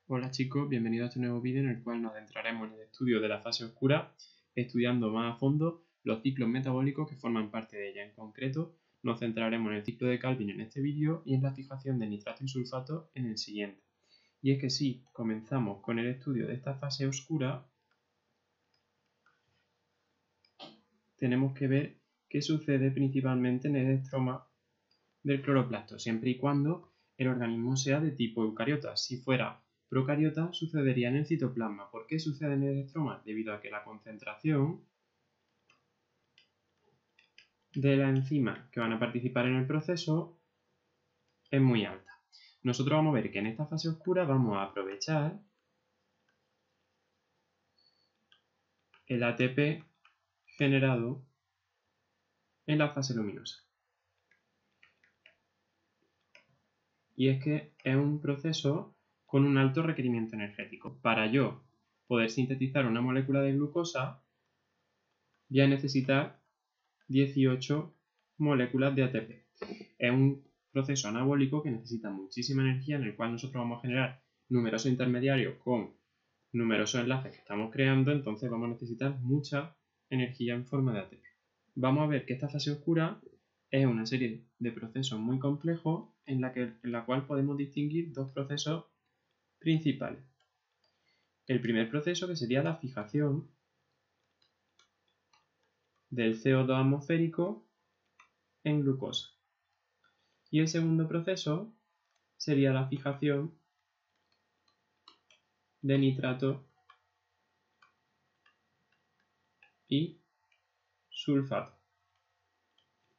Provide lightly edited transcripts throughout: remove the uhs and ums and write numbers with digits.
Hola chicos, bienvenidos a este nuevo vídeo en el cual nos adentraremos en el estudio de la fase oscura, estudiando más a fondo los ciclos metabólicos que forman parte de ella. En concreto, nos centraremos en el ciclo de Calvin en este vídeo y en la fijación de nitrato y sulfato en el siguiente. Y es que si comenzamos con el estudio de esta fase oscura, tenemos que ver qué sucede principalmente en el estroma del cloroplasto, siempre y cuando el organismo sea de tipo eucariota. Si fuera procariota, sucedería en el citoplasma. ¿Por qué sucede en el estroma? Debido a que la concentración de las enzimas que van a participar en el proceso es muy alta. Nosotros vamos a ver que en esta fase oscura vamos a aprovechar el ATP generado en la fase luminosa. Y es que es un proceso con un alto requerimiento energético. Para yo poder sintetizar una molécula de glucosa, voy a necesitar 18 moléculas de ATP. Es un proceso anabólico que necesita muchísima energía, en el cual nosotros vamos a generar numerosos intermediarios con numerosos enlaces que estamos creando, entonces vamos a necesitar mucha energía en forma de ATP. Vamos a ver que esta fase oscura es una serie de procesos muy complejos en la cual podemos distinguir dos procesos principales. El primer proceso, que sería la fijación del CO2 atmosférico en glucosa. Y el segundo proceso sería la fijación de nitrato y sulfato.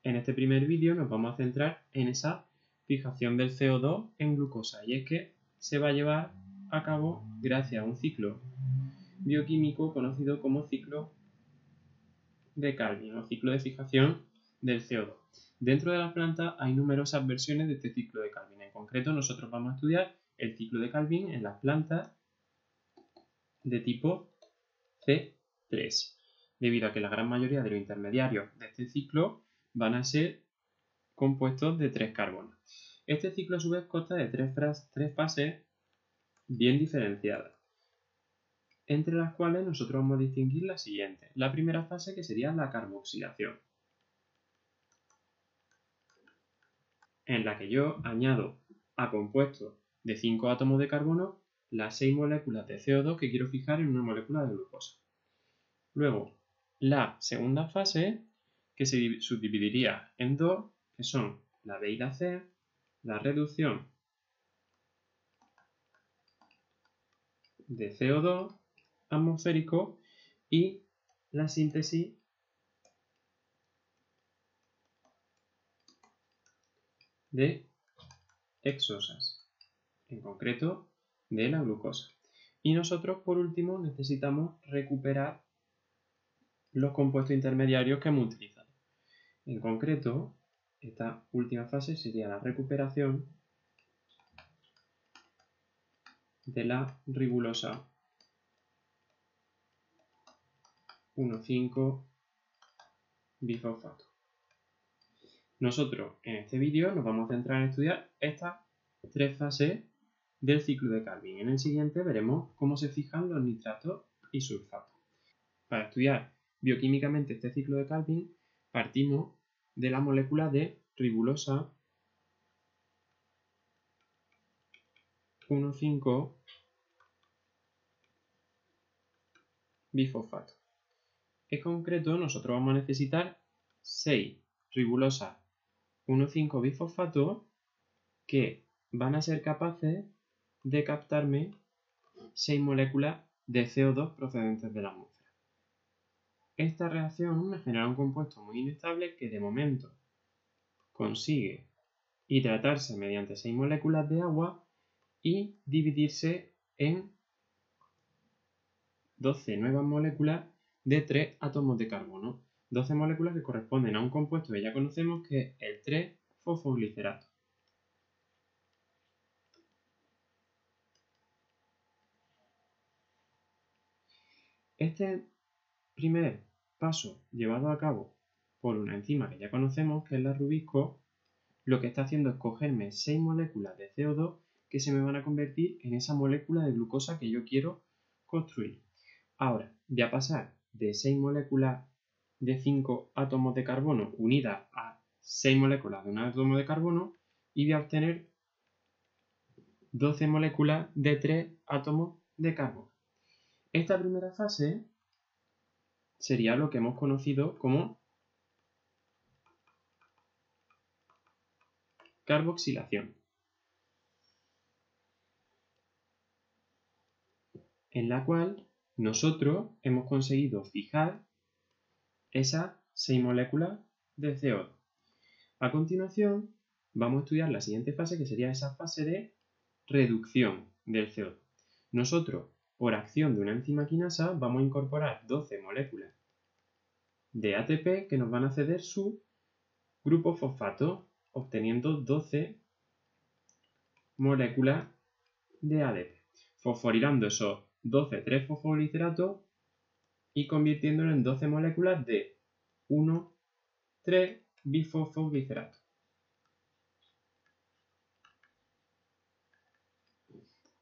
En este primer vídeo nos vamos a centrar en esa fijación del CO2 en glucosa, y es que se va a llevar a cabo gracias a un ciclo bioquímico conocido como ciclo de Calvin o ciclo de fijación del CO2. Dentro de la planta hay numerosas versiones de este ciclo de Calvin. En concreto, nosotros vamos a estudiar el ciclo de Calvin en las plantas de tipo C3, debido a que la gran mayoría de los intermediarios de este ciclo van a ser compuestos de 3 carbonos. Este ciclo a su vez consta de tres fases bien diferenciadas, entre las cuales nosotros vamos a distinguir la siguiente. La primera fase, que sería la carboxilación, en la que yo añado a compuestos de 5 átomos de carbono las 6 moléculas de CO2 que quiero fijar en una molécula de glucosa. Luego, la segunda fase, que se subdividiría en dos, que son la B y la C, la reducción de CO2 atmosférico y la síntesis de hexosas, en concreto de la glucosa. Y nosotros, por último, necesitamos recuperar los compuestos intermediarios que hemos utilizado. En concreto, esta última fase sería la recuperación de la ribulosa 1,5-bifosfato. Nosotros en este vídeo nos vamos a centrar en estudiar estas tres fases del ciclo de Calvin. En el siguiente veremos cómo se fijan los nitratos y sulfatos. Para estudiar bioquímicamente este ciclo de Calvin, partimos de la molécula de ribulosa 1,5-bifosfato. En concreto, nosotros vamos a necesitar 6 ribulosas 1,5-bifosfato que van a ser capaces de captarme 6 moléculas de CO2 procedentes de la atmósfera. Esta reacción me genera un compuesto muy inestable que de momento consigue hidratarse mediante 6 moléculas de agua y dividirse en 12 nuevas moléculas de 3 átomos de carbono. 12 moléculas que corresponden a un compuesto que ya conocemos, que es el 3-fosfoglicerato. Este primer paso llevado a cabo por una enzima que ya conocemos, que es la rubisco, lo que está haciendo es cogerme 6 moléculas de CO2 que se me van a convertir en esa molécula de glucosa que yo quiero construir. Ahora, voy a pasar de 6 moléculas de 5 átomos de carbono unidas a 6 moléculas de un átomo de carbono y voy a obtener 12 moléculas de 3 átomos de carbono. Esta primera fase sería lo que hemos conocido como carboxilación, en la cual nosotros hemos conseguido fijar esas 6 moléculas de CO2. A continuación, vamos a estudiar la siguiente fase, que sería esa fase de reducción del CO2. Nosotros, por acción de una enzima quinasa, vamos a incorporar 12 moléculas de ATP que nos van a ceder su grupo fosfato, obteniendo 12 moléculas de ADP, fosforilando esos 12 3-fosfogliceratos y convirtiéndolo en 12 moléculas de 1,3-bifosfoglicerato.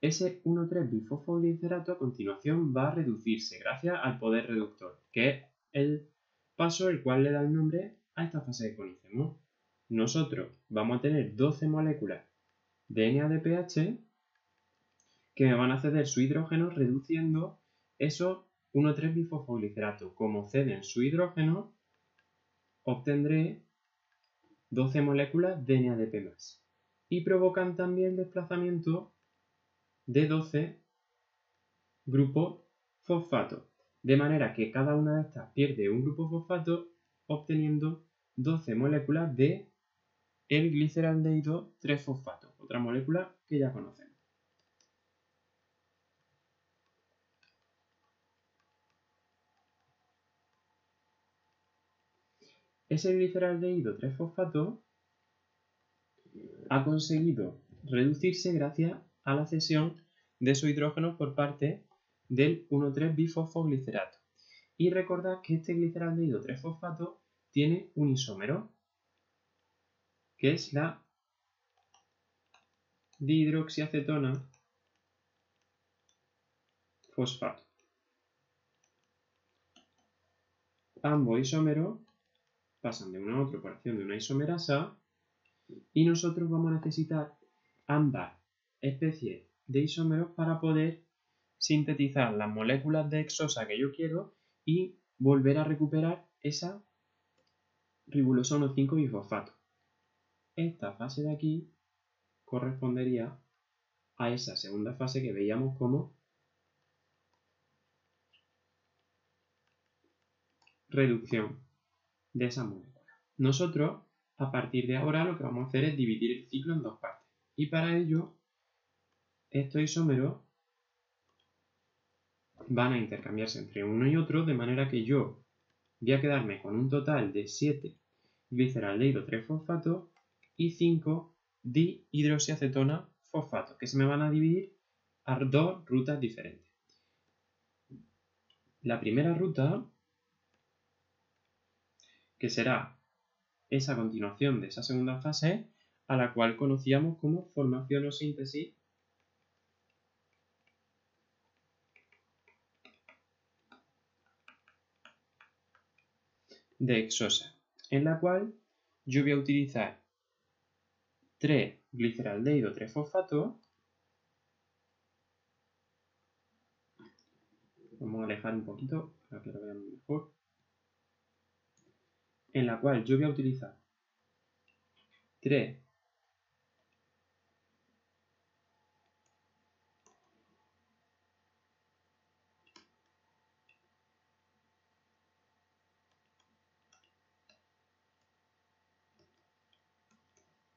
Ese 1,3-bifosfoglicerato a continuación va a reducirse gracias al poder reductor, que es el paso el cual le da el nombre a esta fase que conocemos. Nosotros vamos a tener 12 moléculas de NADPH que me van a ceder su hidrógeno reduciendo esos 1,3-bifosfoglicerato. Como ceden su hidrógeno, obtendré 12 moléculas de NADP+. Y provocan también el desplazamiento de 12 grupos fosfato, de manera que cada una de estas pierde un grupo fosfato, obteniendo 12 moléculas de el gliceraldehído 3-fosfato, otra molécula que ya conocemos. Ese gliceraldehído 3-fosfato ha conseguido reducirse gracias a la cesión de su hidrógeno por parte del 1,3-bifosfoglicerato. Y recordad que este gliceraldehído 3-fosfato tiene un isómero, que es la dihidroxiacetona fosfato. Ambos isómeros pasan de uno a otro por acción de una isomerasa y nosotros vamos a necesitar ambas especies de isómeros para poder sintetizar las moléculas de hexosa que yo quiero y volver a recuperar esa ribosa 1,5-bifosfato. Esta fase de aquí correspondería a esa segunda fase que veíamos como reducción de esa molécula. Nosotros, a partir de ahora, lo que vamos a hacer es dividir el ciclo en dos partes. Y para ello, estos isómeros van a intercambiarse entre uno y otro, de manera que yo voy a quedarme con un total de 7 gliceraldehído 3-fosfato y 5 dihidroxiacetona fosfato, que se me van a dividir a dos rutas diferentes. La primera ruta, que será esa continuación de esa segunda fase, a la cual conocíamos como formación o síntesis de hexosa, en la cual yo voy a utilizar 3 gliceraldehído 3-fosfato. Vamos a alejar un poquito para que lo vean mejor. En la cual yo voy a utilizar 3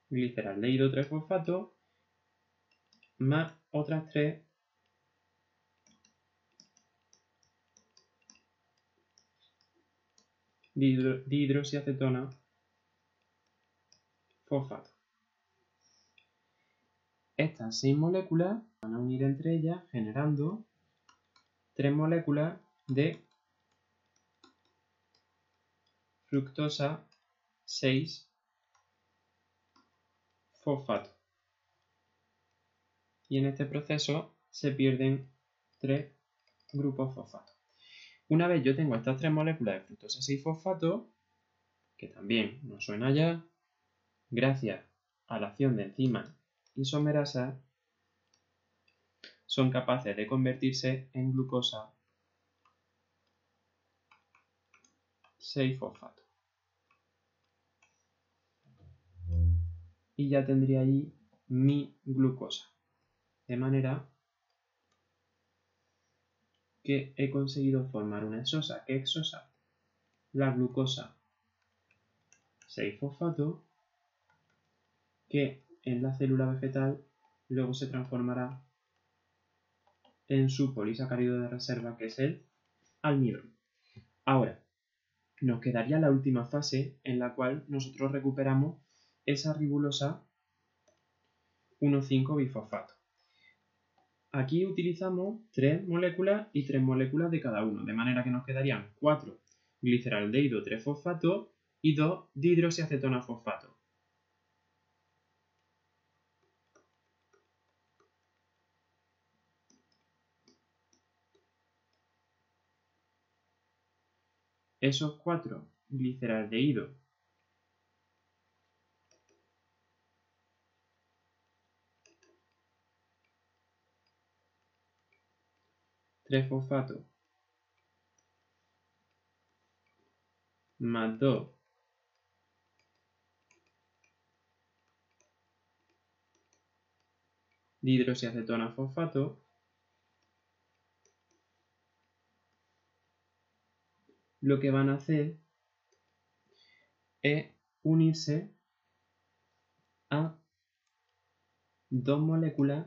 gliceraldehído 3-fosfato más otras 3 dihidroxiacetona fosfato. Estas 6 moléculas van a unir entre ellas generando 3 moléculas de fructosa 6-fosfato. y en este proceso se pierden 3 grupos fosfato. Una vez yo tengo estas 3 moléculas de fructosa 6-fosfato, que también nos suena ya, gracias a la acción de enzimas isomerasas, son capaces de convertirse en glucosa 6-fosfato. Y ya tendría ahí mi glucosa. De manera que he conseguido formar una exosa. ¿Qué exosa? La glucosa 6-fosfato, que en la célula vegetal luego se transformará en su polisacárido de reserva, que es el almidón. Ahora, nos quedaría la última fase en la cual nosotros recuperamos esa ribulosa 1,5-bifosfato. Aquí utilizamos 3 moléculas y 3 moléculas de cada uno, de manera que nos quedarían 4 gliceraldehído 3-fosfato y 2 dihidroxiacetona fosfato. Esos 4 gliceraldehído 3-fosfato más 2 dihidroxiacetona fosfato lo que van a hacer es unirse a 2 moléculas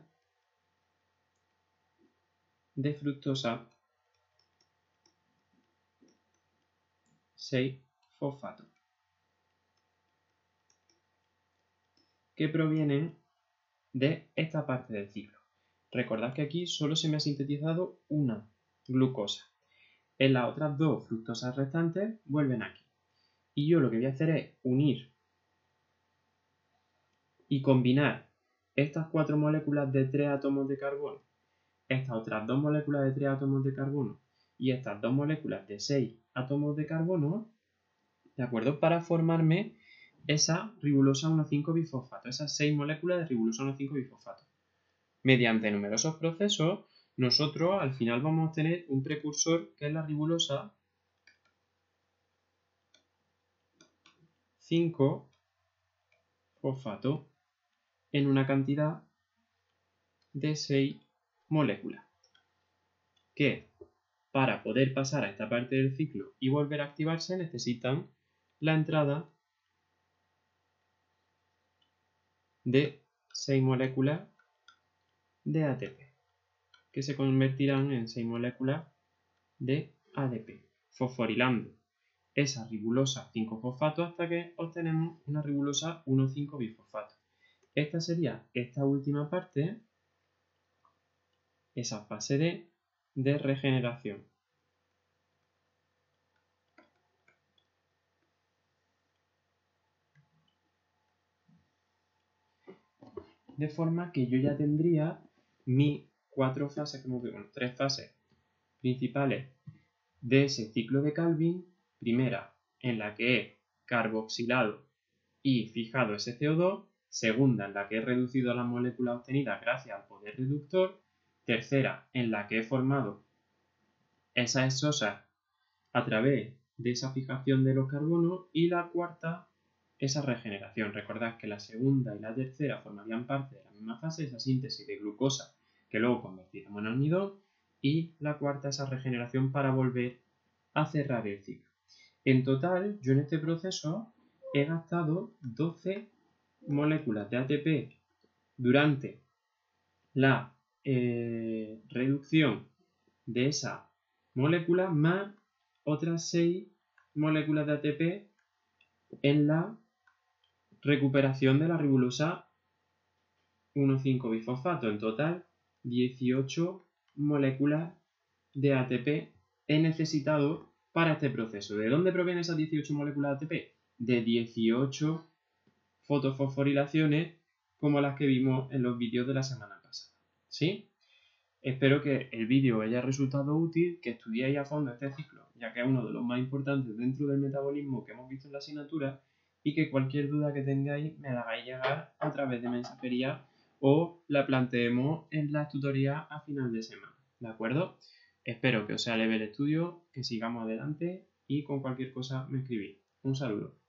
de fructosa 6-fosfato que provienen de esta parte del ciclo. Recordad que aquí solo se me ha sintetizado una glucosa. En las otras 2 fructosas restantes vuelven aquí. Y yo lo que voy a hacer es unir y combinar estas 4 moléculas de 3 átomos de carbono, estas otras 2 moléculas de 3 átomos de carbono y estas 2 moléculas de 6 átomos de carbono, ¿de acuerdo? Para formarme esa ribulosa 1,5-bifosfato, esas 6 moléculas de ribulosa 1,5-bifosfato. Mediante numerosos procesos, nosotros al final vamos a obtener un precursor que es la ribulosa 5-fosfato en una cantidad de 6 moléculas, que para poder pasar a esta parte del ciclo y volver a activarse necesitan la entrada de 6 moléculas de ATP, que se convertirán en 6 moléculas de ADP, fosforilando esa ribulosa 5-fosfato hasta que obtenemos una ribulosa 1,5-bifosfato. Esta sería esta última parte, esa fase de regeneración. De forma que yo ya tendría mis 4 fases, como vemos, 3 fases principales de ese ciclo de Calvin. Primera, en la que he carboxilado y fijado ese CO2. Segunda, en la que he reducido las moléculas obtenidas gracias al poder reductor. Tercera, en la que he formado esas exosas a través de esa fijación de los carbonos. Y la cuarta, esa regeneración. Recordad que la segunda y la tercera formarían parte de la misma fase, esa síntesis de glucosa que luego convertiremos en almidón. Y la cuarta, esa regeneración para volver a cerrar el ciclo. En total, yo en este proceso he gastado 12 moléculas de ATP durante la reducción de esa molécula más otras 6 moléculas de ATP en la recuperación de la ribulosa 1,5-bifosfato. En total, 18 moléculas de ATP he necesitado para este proceso. ¿De dónde provienen esas 18 moléculas de ATP? De 18 fotofosforilaciones como las que vimos en los vídeos de la semana pasada. ¿Sí? Espero que el vídeo os haya resultado útil, que estudiéis a fondo este ciclo, ya que es uno de los más importantes dentro del metabolismo que hemos visto en la asignatura, y que cualquier duda que tengáis me la hagáis llegar a través de mensajería o la planteemos en las tutorías a final de semana, ¿de acuerdo? Espero que os sea leve el estudio, que sigamos adelante y con cualquier cosa me escribís. Un saludo.